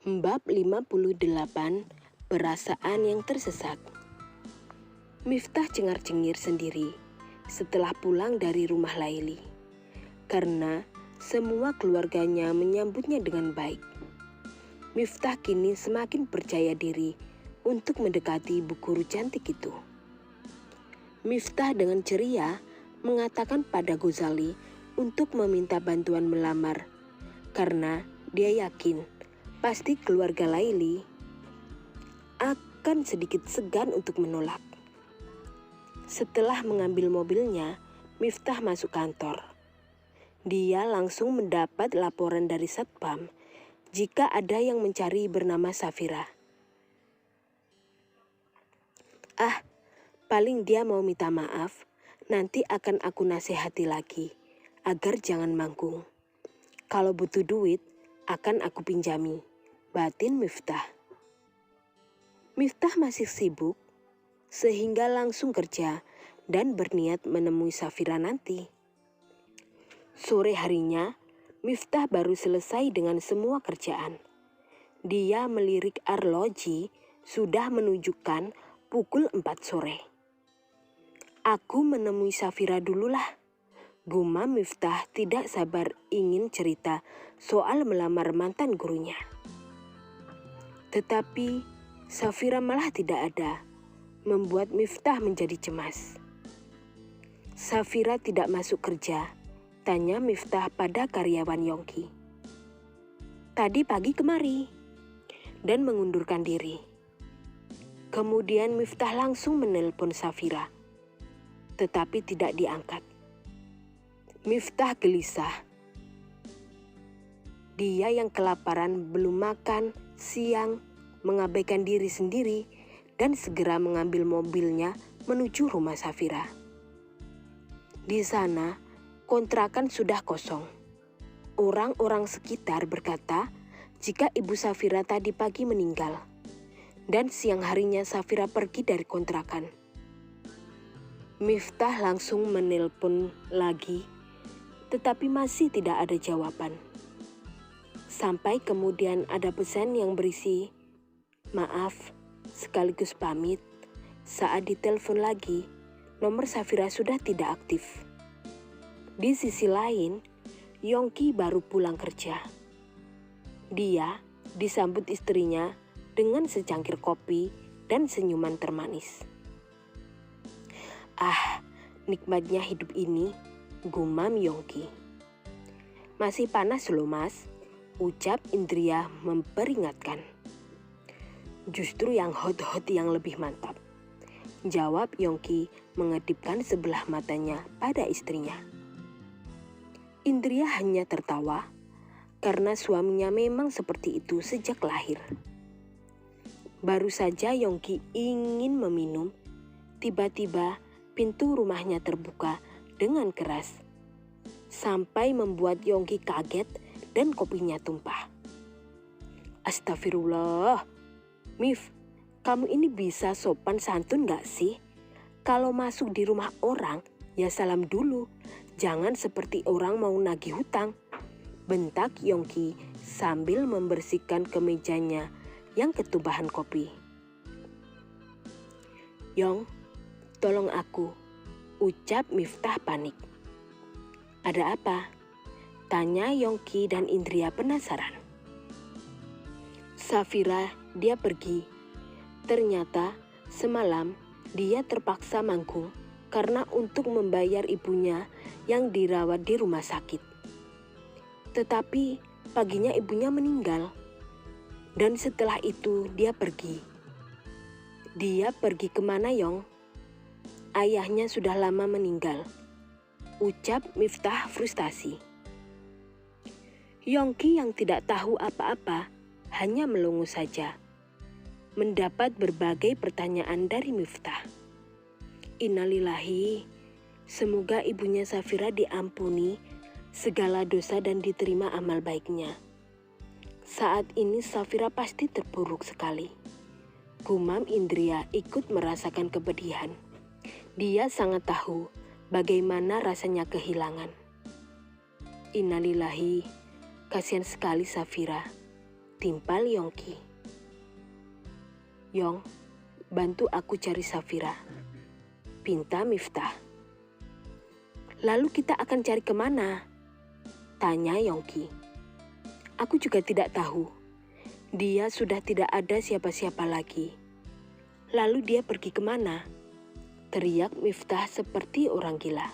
Bab 58, Perasaan yang tersesat. Miftah cengar-cengir sendiri setelah pulang dari rumah Laili, karena semua keluarganya menyambutnya dengan baik. Miftah kini semakin percaya diri untuk mendekati bu guru cantik itu. Miftah dengan ceria mengatakan pada Ghazali untuk meminta bantuan melamar, karena dia yakin pasti keluarga Laili akan sedikit segan untuk menolak. Setelah mengambil mobilnya, Miftah masuk kantor. Dia langsung mendapat laporan dari Satpam jika ada yang mencari bernama Safira. Paling dia mau minta maaf, nanti akan aku nasihati lagi agar jangan manggung. Kalau butuh duit, akan aku pinjami, batin Miftah. Miftah masih sibuk, sehingga langsung kerja dan berniat menemui Safira nanti. Sore harinya, Miftah baru selesai dengan semua kerjaan. Dia melirik arloji sudah menunjukkan pukul 4 sore. Aku menemui Safira dululah, gumam Miftah tidak sabar ingin cerita soal melamar mantan gurunya. Tetapi Safira malah tidak ada, membuat Miftah menjadi cemas. Safira tidak masuk kerja, tanya Miftah pada karyawan Yongki. Tadi pagi kemari, dan mengundurkan diri. Kemudian Miftah langsung menelpon Safira, tetapi tidak diangkat. Miftah gelisah. Dia yang kelaparan belum makan siang, mengabaikan diri sendiri dan segera mengambil mobilnya menuju rumah Safira. Di sana, kontrakan sudah kosong. Orang-orang sekitar berkata jika ibu Safira tadi pagi meninggal dan siang harinya Safira pergi dari kontrakan. Miftah langsung menelpon lagi, tetapi masih tidak ada jawaban. Sampai kemudian ada pesan yang berisi, "Maaf, sekaligus pamit." Saat ditelepon lagi, nomor Safira sudah tidak aktif. Di sisi lain, Yongki baru pulang kerja. Dia disambut istrinya dengan secangkir kopi dan senyuman termanis. Nikmatnya hidup ini, gumam Yongki. Masih panas loh mas, ucap Indria memperingatkan. Justru yang hot-hot yang lebih mantap, jawab Yongki mengedipkan sebelah matanya pada istrinya. Indria hanya tertawa, karena suaminya memang seperti itu sejak lahir. Baru saja Yongki ingin meminum, tiba-tiba pintu rumahnya terbuka dengan keras, sampai membuat Yongki kaget dan kopinya tumpah. Astagfirullah, Mif, kamu ini bisa sopan santun gak sih? Kalau masuk di rumah orang, ya salam dulu, jangan seperti orang mau nagih hutang, bentak Yongki sambil membersihkan kemejanya yang ketubahan kopi. Yong, tolong aku, ucap Miftah panik. Ada apa? Tanya Yongki dan Indria penasaran. Safira, dia pergi. Ternyata semalam dia terpaksa manggung karena untuk membayar ibunya yang dirawat di rumah sakit. Tetapi paginya ibunya meninggal. Dan setelah itu dia pergi. Dia pergi kemana, Yong? Ayahnya sudah lama meninggal, ucap Miftah frustasi. Yongki yang tidak tahu apa-apa hanya melongo saja, mendapat berbagai pertanyaan dari Miftah. Innalillahi, semoga ibunya Safira diampuni segala dosa dan diterima amal baiknya. Saat ini Safira pasti terpuruk sekali, gumam Indria ikut merasakan kepedihan. Dia sangat tahu bagaimana rasanya kehilangan. Innalillahi, kasihan sekali Safira. timpal Yongki. "Yong, bantu aku cari Safira," pinta Miftah. "Lalu kita akan cari kemana?" tanya Yongki. "Aku juga tidak tahu. Dia sudah tidak ada siapa-siapa lagi. Lalu dia pergi kemana?" teriak Miftah seperti orang gila.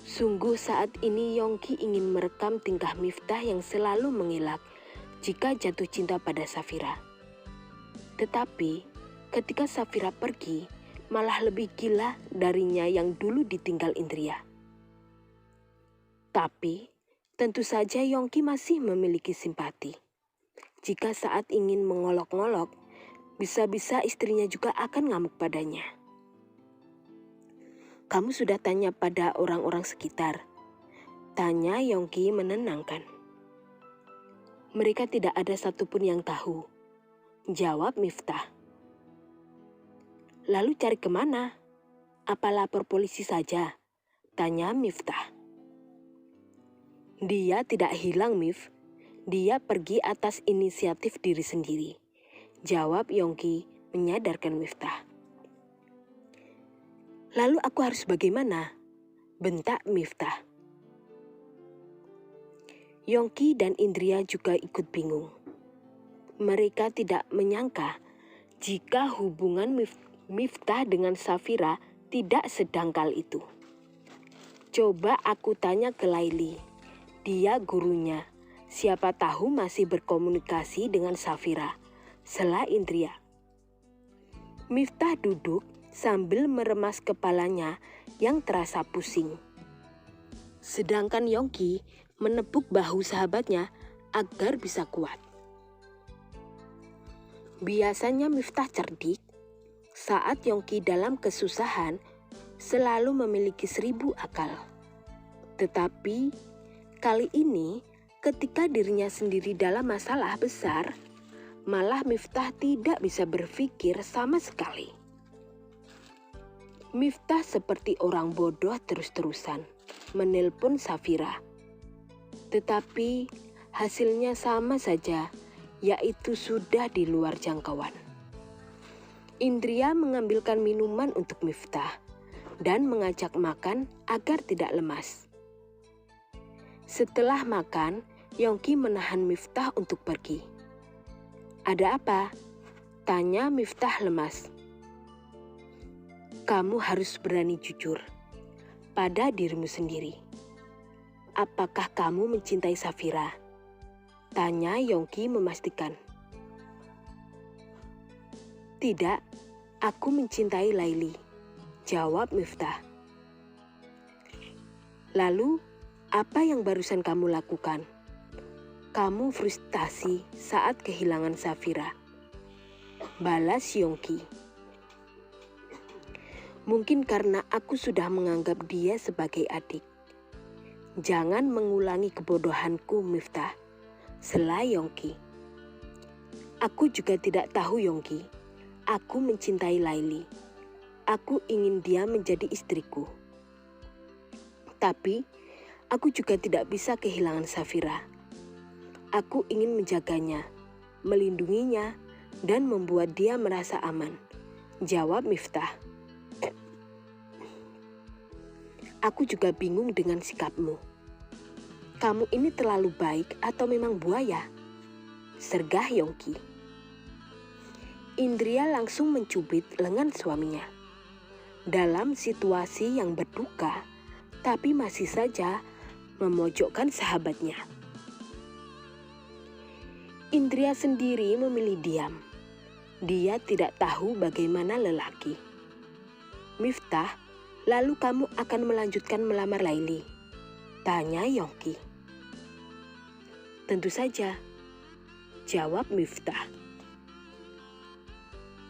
Sungguh saat ini Yongki ingin merekam tingkah Miftah yang selalu mengelak jika jatuh cinta pada Safira. Tetapi ketika Safira pergi, malah lebih gila darinya yang dulu ditinggal Indria. Tapi tentu saja Yongki masih memiliki simpati. Jika saat ingin mengolok-ngolok, bisa-bisa istrinya juga akan ngamuk padanya. "Kamu sudah tanya pada orang-orang sekitar?" tanya Yongki menenangkan. "Mereka tidak ada satupun yang tahu," jawab Miftah. "Lalu cari kemana? Apa lapor polisi saja?" tanya Miftah. "Dia tidak hilang, Mif. Dia pergi atas inisiatif diri sendiri," jawab Yongki menyadarkan Miftah. "Lalu aku harus bagaimana?" bentak Miftah. Yongki dan Indria juga ikut bingung. Mereka tidak menyangka jika hubungan Miftah dengan Safira tidak sedangkal itu. "Coba aku tanya ke Laili. Dia gurunya. Siapa tahu masih berkomunikasi dengan Safira," sela Indria. Miftah duduk sambil meremas kepalanya yang terasa pusing. Sedangkan Yongki menepuk bahu sahabatnya agar bisa kuat. Biasanya Miftah cerdik. Saat Yongki dalam kesusahan, selalu memiliki 1000 akal. Tetapi kali ini ketika dirinya sendiri dalam masalah besar, malah Miftah tidak bisa berpikir sama sekali. Miftah seperti orang bodoh terus-terusan menelpon Safira. Tetapi hasilnya sama saja, yaitu sudah di luar jangkauan. Indria mengambilkan minuman untuk Miftah dan mengajak makan agar tidak lemas. Setelah makan, Yongki menahan Miftah untuk pergi. "Ada apa?" tanya Miftah lemas. "Kamu harus berani jujur pada dirimu sendiri. Apakah kamu mencintai Safira?" tanya Yongki memastikan. "Tidak, aku mencintai Laili," jawab Miftah. "Lalu, apa yang barusan kamu lakukan?" "Kamu frustasi saat kehilangan Safira," balas Yongki. "Mungkin karena aku sudah menganggap dia sebagai adik." "Jangan mengulangi kebodohanku, Miftah," sela Yongki. "Aku juga tidak tahu, Yongki. Aku mencintai Laili. Aku ingin dia menjadi istriku. Tapi aku juga tidak bisa kehilangan Safira. Aku ingin menjaganya, melindunginya, dan membuat dia merasa aman," jawab Miftah. "Aku juga bingung dengan sikapmu. Kamu ini terlalu baik atau memang buaya?" sergah Yongki. Indria langsung mencubit lengan suaminya. Dalam situasi yang berduka, tapi masih saja memojokkan sahabatnya. Indria sendiri memilih diam. Dia tidak tahu bagaimana lelaki. "Miftah, lalu kamu akan melanjutkan melamar Laili?" tanya Yongki. "Tentu saja," jawab Miftah.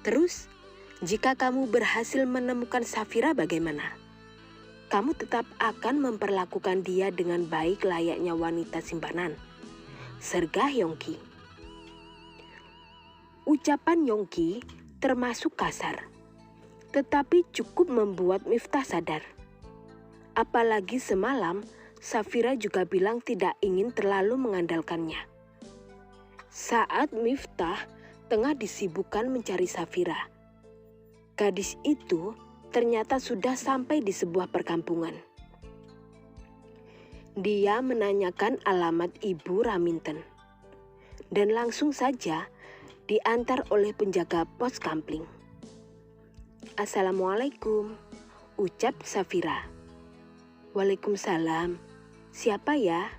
"Terus, jika kamu berhasil menemukan Safira bagaimana? Kamu tetap akan memperlakukan dia dengan baik layaknya wanita simpanan," sergah Yongki. Ucapan Yongki termasuk kasar, tetapi cukup membuat Miftah sadar. Apalagi semalam Safira juga bilang tidak ingin terlalu mengandalkannya. saat Miftah tengah disibukkan mencari Safira. Gadis itu ternyata sudah sampai di sebuah perkampungan. Dia menanyakan alamat Ibu Raminten dan langsung saja diantar oleh penjaga pos kampling. "Assalamualaikum," ucap Safira. "Waalaikumsalam. Siapa ya?"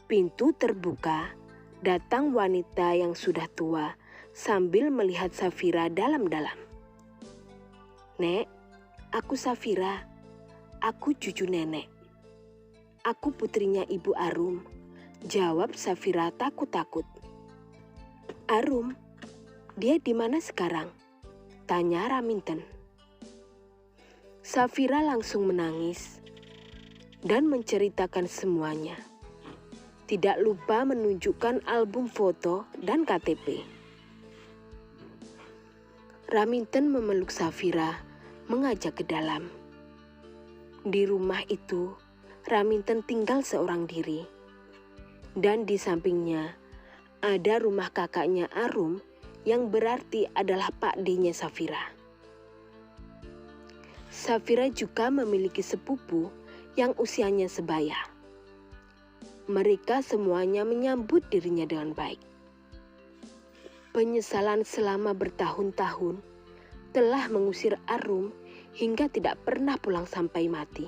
Pintu terbuka, datang wanita yang sudah tua sambil melihat Safira dalam-dalam. "Nek, aku Safira. Aku cucu nenek. Aku putrinya Ibu Arum," jawab Safira takut-takut. "Arum? Dia di mana sekarang?" tanya Raminten. Safira langsung menangis dan menceritakan semuanya. Tidak lupa menunjukkan album foto dan KTP. Raminten memeluk Safira, mengajak ke dalam. Di rumah itu, Raminten tinggal seorang diri. Dan di sampingnya, ada rumah kakaknya Arum yang berarti adalah pakdenya Safira. Safira juga memiliki sepupu yang usianya sebaya. Mereka semuanya menyambut dirinya dengan baik. Penyesalan selama bertahun-tahun telah mengusir Arum hingga tidak pernah pulang sampai mati.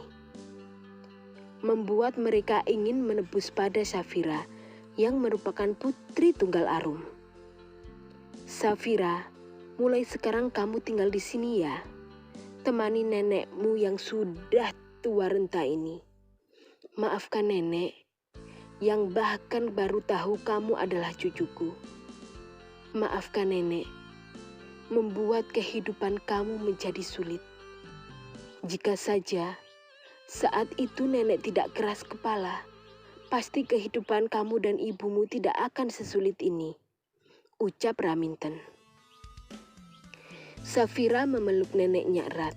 Membuat mereka ingin menebus pada Safira yang merupakan putri tunggal Arum. "Safira, mulai sekarang kamu tinggal di sini ya. Temani nenekmu yang sudah tua renta ini. Maafkan nenek, yang bahkan baru tahu kamu adalah cucuku. Maafkan nenek, membuat kehidupan kamu menjadi sulit. Jika saja saat itu nenek tidak keras kepala, pasti kehidupan kamu dan ibumu tidak akan sesulit ini," ucap Raminten. Safira memeluk neneknya erat.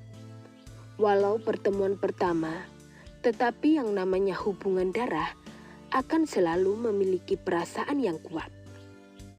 Walau pertemuan pertama, tetapi yang namanya hubungan darah akan selalu memiliki perasaan yang kuat.